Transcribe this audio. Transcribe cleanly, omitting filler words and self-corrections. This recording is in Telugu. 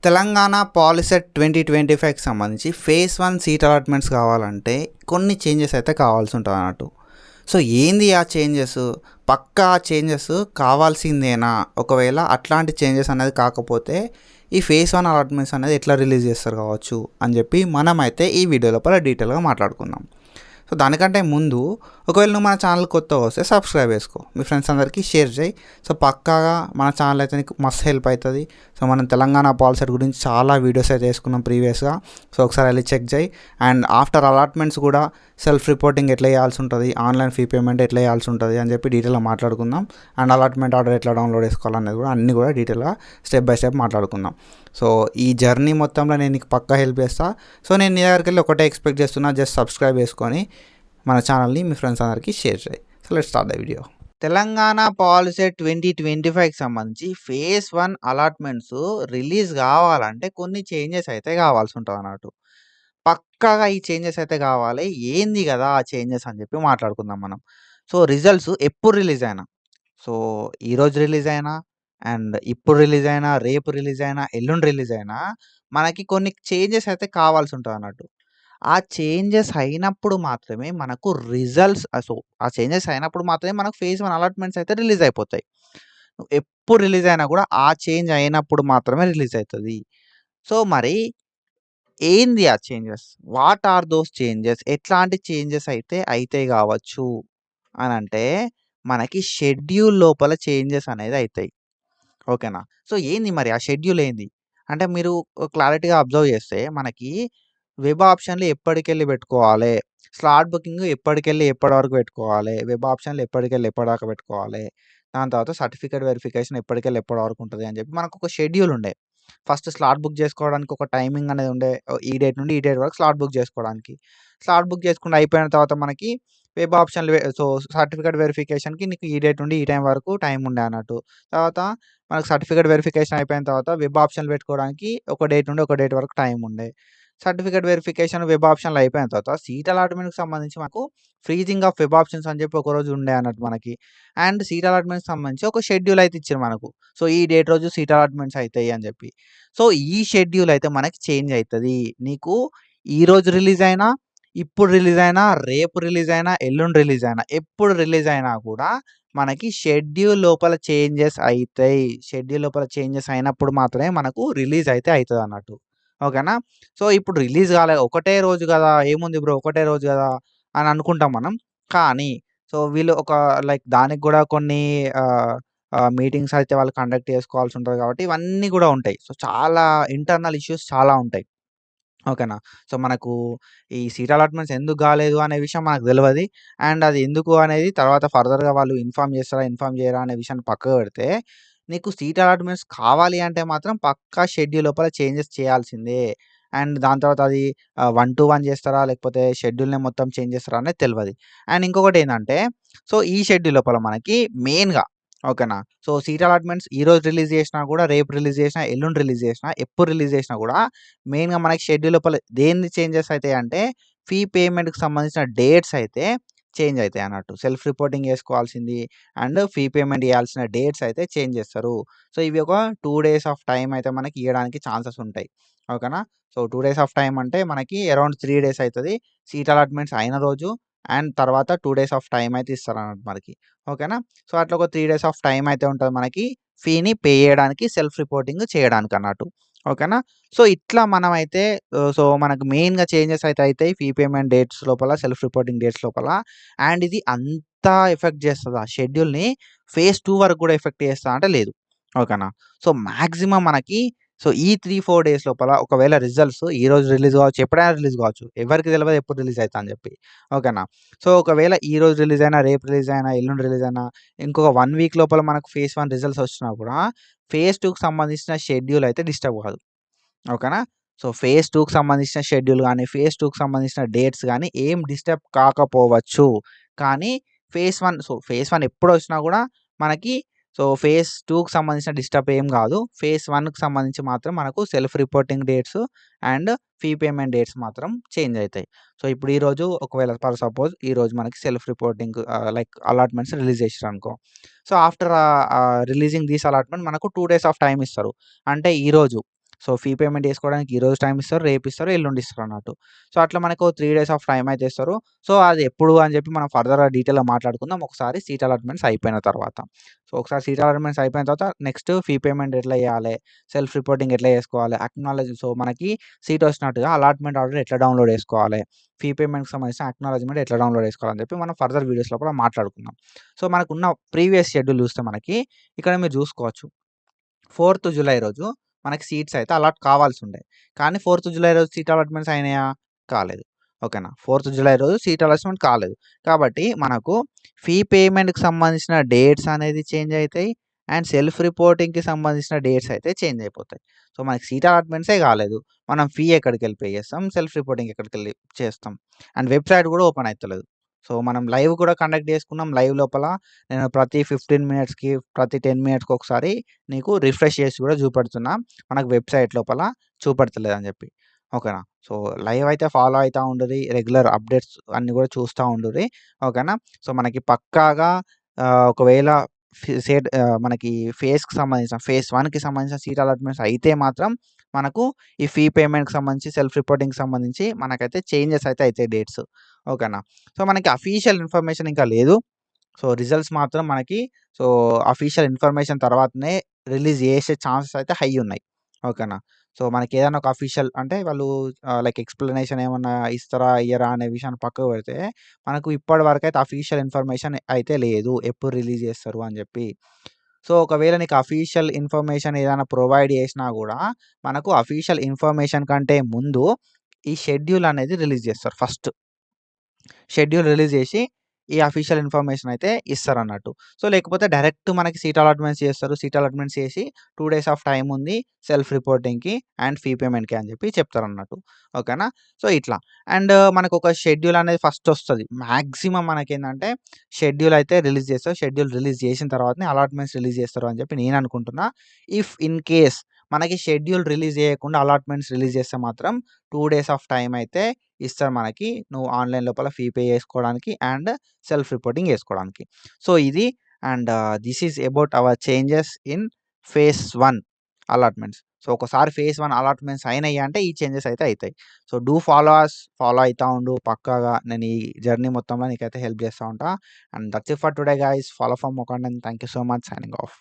తెలంగాణ పాలిసెట్ 2025కి సంబంధించి ఫేజ్ 1 సీట్ అలాట్మెంట్స్ కావాలంటే కొన్ని చేంజెస్ అయితే కావాల్సి ఉంటుంది అన్నట్టు. సో ఏంది ఆ చేంజెస్? పక్కా ఆ చేంజెస్ కావాల్సిందేనా? ఒకవేళ అట్లాంటి చేంజెస్ అనేది కాకపోతే ఈ ఫేజ్ 1 అలాట్మెంట్స్ అనేది ఎట్లా రిలీజ్ చేస్తారు కావచ్చు అని చెప్పి మనమైతే ఈ వీడియో లోపల డీటెయిల్గా మాట్లాడుకుందాం. సో దానికంటే ముందు ఒకవేళ నువ్వు మన ఛానల్ కొత్తగా వస్తే సబ్స్క్రైబ్ చేసుకో, మీ ఫ్రెండ్స్ అందరికీ షేర్ చేయి. సో పక్కాగా మన ఛానల్ అయితే నీకు మస్తు హెల్ప్ అవుతుంది. సో మనం తెలంగాణ పాలసీ గురించి చాలా వీడియోస్ అయితే వేసుకున్నాం ప్రీవియస్గా. సో ఒకసారి వెళ్ళి చెక్ చేయి. అండ్ ఆఫ్టర్ అలాట్మెంట్స్ కూడా సెల్ఫ్ రిపోర్టింగ్ ఎట్లా చేయాల్సి ఉంటుంది, ఆన్లైన్ ఫీ పేమెంట్ ఎట్లా చేయాల్సి ఉంటుంది అని చెప్పి డీటెయిల్గా మాట్లాడుకుందాం. అండ్ అలాట్మెంట్ ఆర్డర్ ఎట్లా డౌన్లోడ్ చేసుకోవాలనేది కూడా అన్నీ కూడా డీటెయిల్గా స్టెప్ బై స్టెప్ మాట్లాడుకుందాం. సో ఈ జర్నీ మొత్తంలో నేను నీకు పక్కా హెల్ప్ చేస్తాను. సో నేను నీ దగ్గరికి వెళ్ళి ఒకటే ఎక్స్పెక్ట్ చేస్తున్నా, జస్ట్ సబ్స్క్రైబ్ చేసుకొని మన ఛానల్ని మీ ఫ్రెండ్స్ అందరికీ షేర్ చేయి. So let's start the video. Telangana policy 2025కి సంబంధించి ఫేజ్ 1 అలాట్మెంట్స్ రిలీజ్ కావాలంటే కొన్ని చేంజెస్ అయితే కావాల్సి ఉంటుంది అన్నట్టు. పక్కాగా ఈ చేంజెస్ అయితే కావాలి. ఏంది కదా ఆ చేంజెస్ అని చెప్పి మాట్లాడుకుందాం మనం. సో రిజల్ట్స్ ఎప్పుడు రిలీజ్ అయినా, సో ఈరోజు రిలీజ్ అయినా, అండ్ ఇప్పుడు రిలీజ్ అయినా, రేపు రిలీజ్ అయినా, ఎల్లుండి రిలీజ్ అయినా మనకి కొన్ని చేంజెస్ అయితే కావాల్సి ఉంటుంది అన్నట్టు. ఆ చేంజెస్ అయినప్పుడు మాత్రమే మనకు రిజల్ట్స్ సో, ఆ చేంజెస్ అయినప్పుడు మాత్రమే మనకు ఫేజ్ 1 అలాట్మెంట్స్ అయితే రిలీజ్ అయిపోతాయి. ఎప్పుడు రిలీజ్ అయినా కూడా ఆ చేంజ్ అయినప్పుడు మాత్రమే రిలీజ్ అయితది. సో, మరి ఏంది ఆ changes? What are those changes? ఎట్లాంటి చేంజెస్ అయితే అయితాయి గావచ్చు అనంటే, మనకి షెడ్యూల్ లోపల చేంజెస్ అనేది అయితాయి. ఓకేనా? సో, ఏంది మరి ఆ షెడ్యూల్ ఏంది? అంటే మీరు క్లారిటీగా అబ్జర్వ్ చేస్తే మనకి వెబ్ ఆప్షన్‌లు ఎప్పటికెళ్ళి పెట్టుకోవాలే, స్లాట్ బుకింగ్ ఎప్పటికెళ్ళి ఎప్పటి వరకు పెట్టుకోవాలే, వెబ్ ఆప్షన్‌లు ఎప్పటికెళ్ళి ఎప్పటిదాకా పెట్టుకోవాలే, దాని తర్వాత సర్టిఫికేట్ వెరిఫికేషన్ ఎప్పటికెళ్ళి ఎప్పటి వరకు ఉంటది అని చెప్పి మనకొక షెడ్యూల్ ఉండే. ఫస్ట్ స్లాట్ బుక్ చేసుకోవడానికి ఒక టైమింగ్ అనేది ఉండే. ఈ డేట్ నుండి ఈ డేట్ వరకు స్లాట్ బుక్ చేసుకోవడానికి. స్లాట్ బుక్ చేసుకుంటే అయిపోయిన తర్వాత మనకి వెబ్ ఆప్షన్‌లు సో, సర్టిఫికేట్ వెరిఫికేషన్‌కి నీకు ఈ డేట్ నుండి ఈ టైం వరకు టైం ఉండే అన్నట్టు. తర్వాత మనకు సర్టిఫికేట్ వెరిఫికేషన్ అయిపోయిన తర్వాత వెబ్ ఆప్షన్‌లు పెట్టుకోవడానికి ఒక డేట్ నుండి ఒక డేట్ వరకు టైం ఉండే. సర్టిఫికేట్ వెరిఫికేషన్, వెబ్ ఆప్షన్‌లు అయిపోయిన తర్వాత సీట్ అలాట్‌మెంట్‌కి సంబంధించి మాకు ఫ్రీజింగ్ ఆఫ్ వెబ్ ఆప్షన్స్ అని చెప్పి ఒకరోజు ఉండే అన్నట్టు మనకి. అండ్ సీట్ అలాట్‌మెంట్‌కి సంబంధించి ఒక షెడ్యూల్ అయితే ఇచ్చిర్రు మనకు. సో, ఈ డేట్ రోజు సీట్ అలాట్‌మెంట్స్ అయితాయి అని చెప్పి. సో, ఈ షెడ్యూల్ అయితే మనకి చేంజ్ అయితది. నీకు ఈరోజు రిలీజ్ అయినా, ఇప్పుడు రిలీజ్ అయినా, రేపు రిలీజ్ అయినా, ఎల్లుండి రిలీజ్ అయినా, ఎప్పుడు రిలీజ్ అయినా కూడా మనకి షెడ్యూల్ లోపల చేంజెస్ అయితాయి. షెడ్యూల్ లోపల చేంజెస్ అయినప్పుడు మాత్రమే మనకు రిలీజ్ అయితే అయితదన్నట్టు. ఓకేనా? సో, ఇప్పుడు రిలీజ్ కాలే, ఒకటే రోజు గదా! ఏముంది బ్రో ఒకటే రోజు గదా! అని అనుకుంటాం మనం. కానీ సో, వీళ్ళు ఒక లైక్ దానికి గూడా కొన్ని ఆహ్, మీటింగ్స్ అయితే వాళ్ళు కండక్ట్ చేసుకోవాల్సి ఉంటది కాబట్టి ఇవన్నీ గూడా ఉంటాయి. సో, చాలా ఇంటర్నల్ ఇష్యూస్ చాలా ఉంటాయి. ఓకేనా? సో, మనకు ఈ సీట్ అలాట్‌మెంట్స్ ఎందుకు గాలేదు అనే విషయం మనకు దెలవది. అండ్ అది ఎందుకు అనేది తర్వాత ఫర్దర్‌గా వాళ్ళు ఇన్ఫార్మ్ చేస్తారా? ఇన్ఫార్మ్ చేయరా? అనే విషయాన్ని పక్కకు పెడితే, నీకు సీట్ అలాట్‌మెంట్స్ కావాలి అంటే మాత్రం పక్కా షెడ్యూల్ లోపల చేంజెస్ చేయాల్సిందే. అండ్ దాని తర్వాత అది 1-1 చేస్తారా? లేకపోతే షెడ్యూల్‌నే మొత్తం చేంజ్ చేస్తారా? అనేది తెలవది. అండ్ ఇంకొకటేందంటే, సో, ఈ షెడ్యూల్ లోపల మనకి మెయిన్‌గా ఓకేనా? సో, సీట్ అలాట్‌మెంట్స్ ఈరోజు రిలీజ్ చేసినా కూడా, రేపు రిలీజ్ చేసినా, ఎల్లుండి రిలీజ్ చేసినా, ఎప్పుడు రిలీజ్ చేసినా కూడా మెయిన్‌గా మనకి షెడ్యూల్ లోపల దేన్ని చేంజెస్ అయితాయంటే, ఫీ పేమెంట్‌కి సంబంధించిన డేట్స్ అయితే చేంజ్ అయితాయన్నట్టు. సెల్ఫ్ రిపోర్టింగ్ చేసుకోవాల్సింది అండ్ ఫీ పేమెంట్ చేయాల్సిన డేట్స్ అయితే చేంజ్ చేస్తారు. సో, ఇవి ఒక 2 డేస్ ఆఫ్ టైమ్ అయితే మనకి ఇయ్యడానికి ఛాన్సెస్ ఉంటాయి. ఓకేనా? సో, 2 డేస్ ఆఫ్ టైమ్ అంటే మనకి అరౌండ్ 3 డేస్ అయితది. సీట్ అలాట్‌మెంట్స్ అయిన రోజు అండ్ తర్వాత 2 డేస్ ఆఫ్ టైమ్ అయితే ఇస్తారన్నట్టు మనకి. ఓకేనా? సో, అట్లా ఒక 3 డేస్ ఆఫ్ టైమ్ అయితే ఉంటది మనకి ఫీని పే చేయడానికి, సెల్ఫ్ రిపోర్టింగ్ చేయడానికన్నట్టు. ఓకేనా? సో, ఇట్లా మనమైతే సో, మనకు మెయిన్‌గా చేంజెస్ అయితే అయితాయి. ఫీ పేమెంట్ డేట్స్ లోపల, సెల్ఫ్ రిపోర్టింగ్ డేట్స్ లోపల. అండ్ ఇది అంతా ఎఫెక్ట్ చేస్తదా షెడ్యూల్‌ని ఫేజ్ 2 వరకు కూడా ఎఫెక్ట్ చేస్తదా అంటే లేదు. ఓకేనా? సో, మాక్సిమం మనకి సో, ఈ 3, 4 డేస్ లోపల ఒకవేళ రిజల్ట్స్ ఈరోజు రిలీజ్ కావచ్చు, ఎప్పుడైనా రిలీజ్ కావచ్చు. ఎవరికీ తెలవదు ఎప్పుడు రిలీజ్ అయితా అని చెప్పి. ఓకేనా? సో, ఒకవేళ ఈరోజు రిలీజ్ అయినా, రేపు రిలీజ్ అయినా, ఎల్లుండి రిలీజ్ అయినా, ఇంకొక 1 వీక్ లోపల మనకు ఫేజ్ 1 రిజల్ట్స్ వచ్చినా కూడా ఫేజ్ 2కి సంబంధించిన షెడ్యూల్ అయితే డిస్టర్బ్ కాదు. ఓకేనా? సో, ఫేజ్ 2కి సంబంధించిన షెడ్యూల్ గాని, ఫేజ్ 2కి సంబంధించిన డేట్స్ గాని ఏం డిస్టర్బ్ కాకపోవచ్చు. కానీ ఫేజ్ 1 ఎప్పుడొచ్చినా గూడా మనకి సో, ఫేజ్ 2కి సంబంధించిన డిస్టర్బ్ ఏం గాదు. ఫేజ్ 1కి సంబంధించి మాత్రం మనకు self reporting dates and fee payment dates మాత్రం చేంజ్ అయితాయి. సో, ఇప్పుడు ఈరోజు ఒకవేళ ఫర్ సపోజ్ ఈరోజు మనకి self reporting like allotments release చేసిర్రనుకో. So, after releasing these allotment మనకు 2 డేస్ ఆఫ్ టైమ్ ఇస్తారు. అంటే ఈరోజు సో, ఫీ పేమెంట్ చేసుకోవడానికి ఈరోజు టైమ్ ఇస్తారు, రేపు ఇస్తారు, ఎల్లుండి ఇస్తారు అన్నట్టు. సో, అట్లా మనకు 3 డేస్ ఆఫ్ టైమ్ అయితే ఇస్తారు. సో, అది ఎప్పుడు అని చెప్పి మనం ఫర్దర్‌గా డీటెయిల్‌గా మాట్లాడుకుందాం ఒకసారి సీట్ అలాట్‌మెంట్స్ అయిపోయిన తర్వాత. సో, ఒకసారి సీట్ అలాట్‌మెంట్స్ అయిపోయిన తర్వాత నెక్స్ట్ ఫీ పేమెంట్ ఎట్లా చేయాలి? సెల్ఫ్ రిపోర్టింగ్ ఎట్లా చేసుకోవాలి? సో, మనకి సీట్ వచ్చినట్టుగా అలాట్‌మెంట్ ఆర్డర్ ఎట్లా డౌన్‌లోడ్ చేసుకోవాలి? ఫీ పేమెంట్‌కి సంబంధించిన అక్నాలెడ్జ్‌మెంట్ ఎట్లా డౌన్‌లోడ్ చేసుకోవాలని చెప్పి మనం ఫర్దర్ వీడియోస్‌లో కూడా మాట్లాడుకుందాం. సో, మనకున్న ప్రీవియస్ షెడ్యూల్ చూస్తే మనకి ఇక్కడ మీరు చూసుకోవచ్చు. 4థ్ జులై రోజు మనకి సీట్స్ అయితే అలాట్ కావాల్సుండే. కానీ 4థ్ జులై రోజు సీట్ అలాట్‌మెంట్స్ అయినాయా? కాలేదు. ఓకేనా. 4థ్ జులై రోజు సీట్ అలాట్‌మెంట్ కాలేదు. కాబట్టి మనకు ఫీ పేమెంట్‌కి సంబంధించిన డేట్స్ అనేది చేంజ్ అయితాయి. అండ్ సెల్ఫ్ రిపోర్టింగ్‌కి సంబంధించిన డేట్స్ అయితే చేంజ్ అయిపోతాయి. సో, మనకి సీట్ అలాట్‌మెంట్సే కాలేదు. మనం ఫీ ఎక్కడికెళ్ళి పే చేస్తాం? సెల్ఫ్ రిపోర్టింగ్ ఎక్కడికెళ్ళి చేస్తాం? అండ్ వెబ్‌సైట్ కూడా ఓపెన్ అయితలేదు. సో, మనం లైవ్ కూడా కండక్ట్ చేసుకున్నాం. లైవ్ లోపల నేను ప్రతి 15 మినిట్స్‌కి, ప్రతి 10 మినిట్స్‌కి ఒకసారి నీకు రిఫ్రెష్ చేసి కూడా చూపెడుతున్నా. మనకు వెబ్‌సైట్ లోపల చూపెడతలేదని చెప్పి. ఓకేనా. సో, లైవ్ అయితే ఫాలో అయితా ఉండుర్రి. రెగ్యులర్ అప్డేట్స్ అన్నీ కూడా చూస్తా ఉండుర్రి. ఓకేనా. సో, మనకి పక్కాగా ఒకవేళ మనకి ఫేజ్ 1కి సంబంధించిన సీట్ అలాట్‌మెంట్స్ అయితే మాత్రం మనకు ఈ ఫీ పేమెంట్‌కి సంబంధించి, సెల్ఫ్ రిపోర్టింగ్‌కి సంబంధించి మనకైతే చేంజెస్ అయితే అయితాయి డేట్స్. ఓకేనా. సో, మనకి అఫీషియల్ ఇన్ఫర్మేషన్ ఇంకా లేదు. సో, రిజల్ట్స్ మాత్రం మనకి సో, అఫీషియల్ ఇన్ఫర్మేషన్ తర్వాతనే రిలీజ్ చేసే ఛాన్సెస్ అయితే హై ఉన్నాయి. ఓకేనా. సో, మనకేదైనా ఒక అఫీషియల్ అంటే వాళ్ళు లైక్ ఎక్స్‌ప్లనేషన్ ఏమన్నా ఇస్తారా? ఇయ్యరా? అనే విషయాన్ని పక్కకు పెడితే, మనకు ఇప్పటి వరకైతే అఫీషియల్ ఇన్ఫర్మేషన్ అయితే లేదు. ఎప్పుడు రిలీజ్ చేస్తారు అని చెప్పి. సో, ఒకవేళ నీకు అఫీషియల్ ఇన్ఫర్మేషన్ ఏదైనా ప్రొవైడ్ చేసినా గూడా, మనకు అఫీషియల్ ఇన్ఫర్మేషన్ కంటే ముందు ఈ షెడ్యూల్ అనేది రిలీజ్ చేస్తారు ఫస్ట్. షెడ్యూల్ రిలీజ్ చేసి, ఈ అఫీషియల్ ఇన్ఫర్మేషన్ అయితే ఇస్తారన్నట్టు. సో, లేకపోతే డైరెక్ట్ మనకి సీట్ అలాట్‌మెంట్స్ చేస్తారు. సీట్ అలాట్‌మెంట్స్ చేసి 2 డేస్ ఆఫ్ టైమ్ ఉంది సెల్ఫ్ రిపోర్టింగ్‌కి అండ్ ఫీ పేమెంట్‌కి అని చెప్పి చెప్తారన్నట్టు. ఓకేనా. సో, ఇట్లా. అండ్ మనకొక షెడ్యూల్ అనేది ఫస్ట్ ఒస్తది. మాక్సిమం మనకేందంటే షెడ్యూల్ అయితే రిలీజ్ చేస్తారు. షెడ్యూల్ రిలీజ్ చేసిన తర్వాతనే అలాట్‌మెంట్స్ రిలీజ్ చేస్తారు అని చెప్పి నేను అనుకుంటున్నా. ఇఫ్ ఇన్ కేస్ మనకి షెడ్యూల్ రిలీజ్ చేయకుండా అలాట్‌మెంట్స్ రిలీజ్ చేస్తే మాత్రం 2 డేస్ ఆఫ్ టైమ్ అయితే ఇస్తారు మనకి. నువ్వు ఆన్‌లైన్ లోపల ఫీ పే చేసుకోవడానికి అండ్ సెల్ఫ్ రిపోర్టింగ్ చేసుకోవడానికి. సో, ఇది and this is about our changes in phase 1 allotments. So, ఒకసారి ఫేజ్ 1 అలాట్‌మెంట్స్ అయినాయి అంటే ఈ చేంజెస్ అయితే అయితాయి. So, do follow us. Follow అయితా ఉండు పక్కాగా. నేను ఈ జర్నీ మొత్తంలో నీకైతే హెల్ప్ చేస్తా ఉంటా. And that's it for today guys. Follow from Mukundan. Thank you so much. Signing off.